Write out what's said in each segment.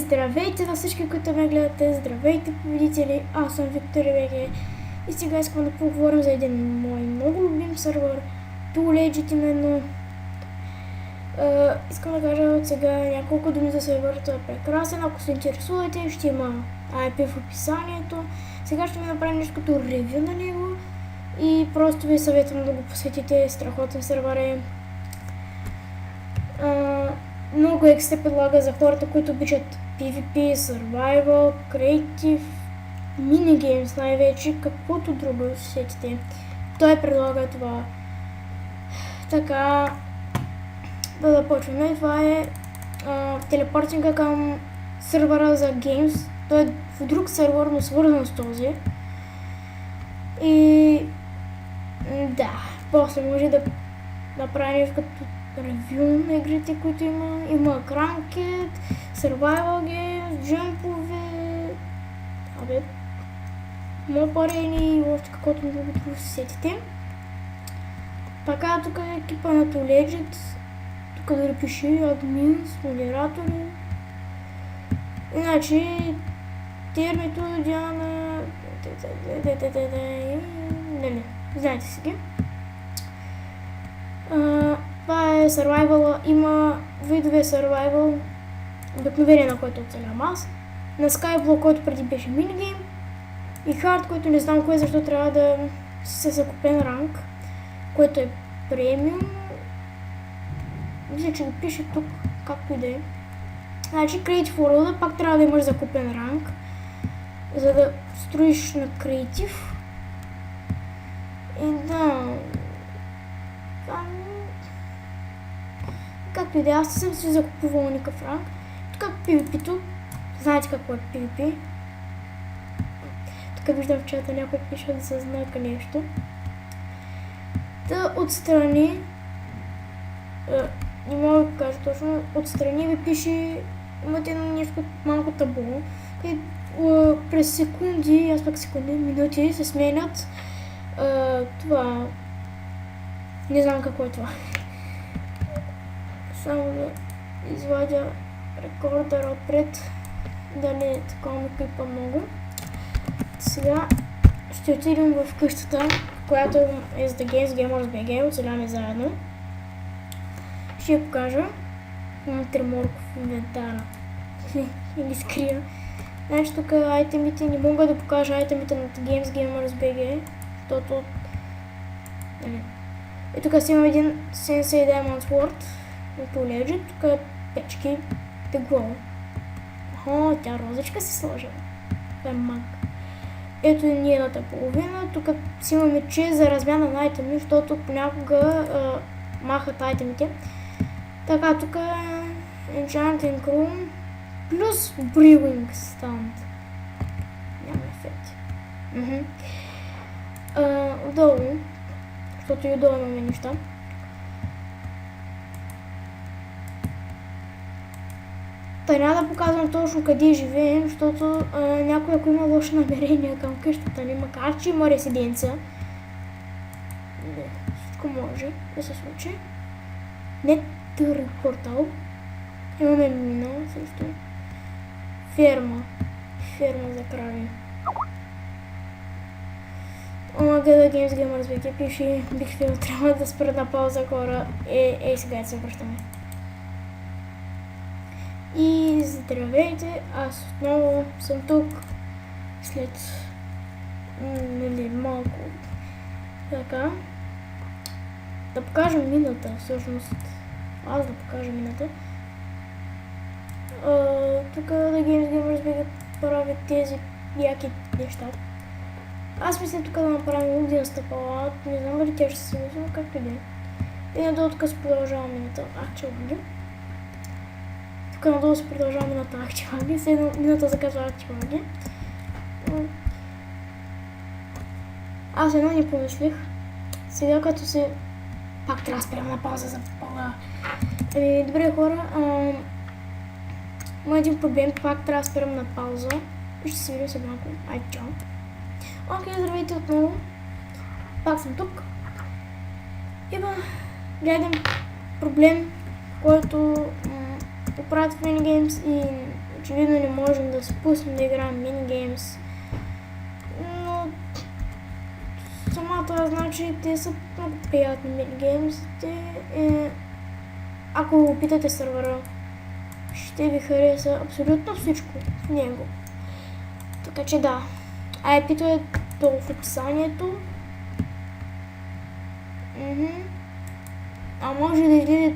Здравейте на всички, които ме гледате, здравейте победители, аз съм Виктор БГ и сега искам да поговорим за един мой много любим сервер, Too Legit именно. Искам да кажа от сега няколко думи за сервера, той е прекрасен, ако се интересувате ще има IP в описанието. Сега ще ми направим нещо като ревю на него и просто ви съветвам да го посетите, страхотен сервер е. Много екстра предлага за хората, които обичат PvP, Survival, Creative, Minigames най-вече, каквото друго сетите. Той предлага това. Така, да започваме. Това е телепортинга към сервера за Games. Той е в друг сервер, но свързан с този. И да, после може да направим като ревю на игрите, които има. Има Cranked, Survival Games, джемпове, Mob Arena и още каквото много друго се сетите. Така, тук е екипа на Too Legit. Тук да пише админс, модератори. Иначе, термито, Диана... знаете си ги. Това е survival, има видове survival, обикновение на който оцелям аз, на Skyblock, който преди беше минигейм, и Hard, който не знам кое, защо трябва да се закупен ранг, който е премиум. Мисля, че го пише тук, както и да е. Значи Creative World пак трябва да имаш закупен ранг, за да строиш на Creative. И да... Както и да, аз съм си закупувала никакъв ранг. Тук PvP-то, знаете какво е PvP. Тук виждам в чата някой пише да се знака нещо. Да отстрани, не мога да кажа точно, отстрани ви пише, имате едно нещо малко табло, през секунди, аз пък секунди, минути се сменят това. Не знам какво е това. Само да извадя рекордера отпред, да не такова ми клипа много. Сега ще отидем в къщата, която е с The Games Gamers BG, оцеляме заедно. Ще я покажа. Имам треморков инвентара. И ги скрия. Значи тук айтемите, не мога да покажа айтемите на The Games Gamers BG, защото... И тук си имам един Sensei Diamond Sword на Too Legit, тук е печки, тегло. О, тя розичка си сложила. Това е маг. Ето и ни едната половина, тук си имаме мече за размяна на айтеми, защото понякога махат айтемите. Така, тук е Enchanting Room плюс Brewing Stand. Няма ефекти. Отдолу, защото и отдолу имаме неща. Та няма да показвам точно къде живеем, защото някой, ако има лоши намерения към къщата ни, макар че има резиденция, всичко може да се случи. Не търг портал. Имаме мина също. Ферма за крави. The Games Gamers BG пише, бих фил, трябва да спра на пауза хора. Сега се връщаме. И здравейте, аз отново съм тук след малко. Така, да покажем мината, всъщност. Аз да покажа мината. Тук The Games Gamers BG правят тези яки неща. Аз мисля тук да направим един стъпала, не знам дали тя ще се съгласи, но както и да е. И надолу тук се продължава мината. Арчилаги. Тук надолу се продължава мината Арчилаги. Следно мината заказва Арчилаги. Аз едно не помислих. Сега като се... Пак трябва да спрям на пауза за пала. Добре хора, има един проблем, пак трябва да спрям на пауза. И ще се видим след малко. Айде, чао. Окей, здравейте отново. Пак съм тук. Има гледам проблем, който оправят в Minigames и очевидно не можем да се пуснем да играем минигеймс. Но сама това значи, те са много приятни минигеймсите. Ако опитате сървъра, ще ви хареса абсолютно всичко в него. Така че да, IP-то е долу в описанието. А може да излезе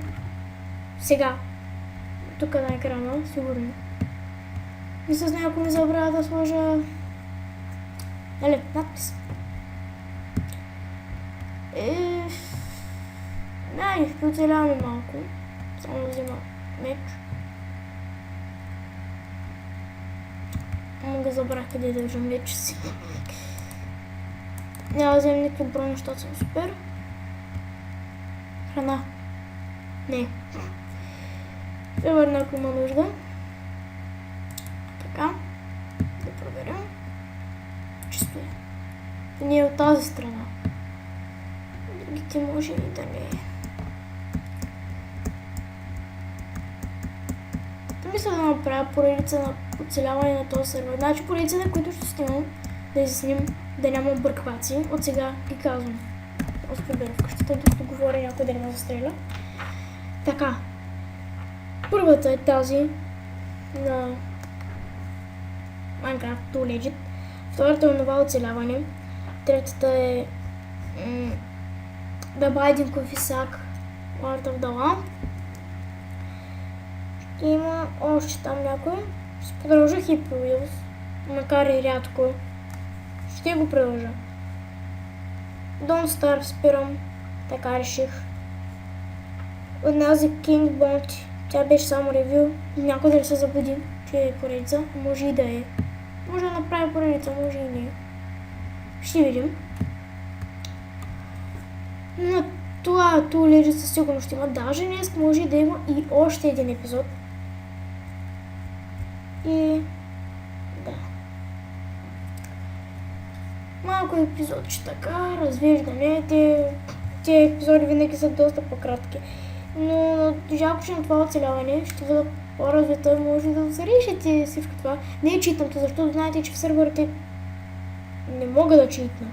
сега. Тук на екрана, сигурно. И с нея, ако не забравя да сложа надпис. Ще оцеляваме малко. Само да взема меч. Мога забравя къде държам меча си. Няма да вземем никакви брони, защото съм супер. Храна. Не. Ще върна, ако има нужда. Така. Да проверя. Чисто е. Не е от тази страна. Другите може и да не е. Мисля да направя поредица на оцеляване на този сервер. Значи поредица, на които ще снимам, да изясним да няма объркваци. От сега ги казвам. Оставям в къщата, докато говоря някой да не ме застреля. Така. Първата е тази на Minecraft to Legit. Втората е онова оцеляване. Третата е да бъде един кофисак Art of the Lamp. Има още там някой. Ще продължа Hippie Wheels, макар и рядко. Ще го продължа. Don't Starve спирам. Така реших. Онази King Bounty. Тя беше само ревю. Някой да не се забуди, че е поредица. Може и да е. Може да направя поредица, може и не. Ще видим. На това Legit със сигурност ще има. Даже днес може да има и още един епизод. И да. Малко епизодче така, развиждане. Те епизоди винаги са доста по-кратки. Но жалко, че на това оцеляване ще бъда по-развита, може да зарешите всичко това. Не е читнато, защото знаете, че в серверите не мога да читна.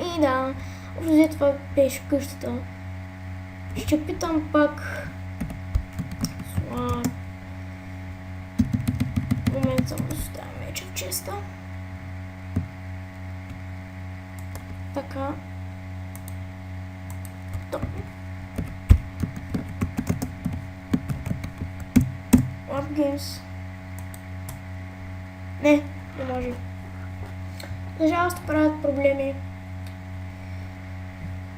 И да, взе това беше къщата. Ще питам пак. Момент само да оставя меча в честа. Така. Love Games. Не може. За жалост правят проблеми.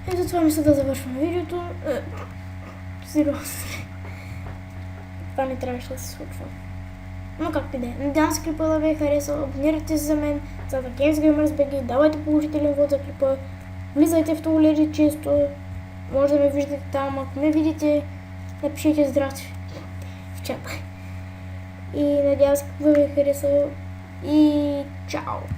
Ето това мисля да завършвам видеото. Сериозно. Това не трябваше да се случва. Но както и да е. Надявам се клипа да ви е харесал. Абонирайте се за мен. За Games Gamers BG. Давайте положителен вод за клипа. Влизайте в това Legit често. Може да ме виждате там. Ако ме видите, напишете здрасти в чата. И надявам се да ви е харесал. И чао!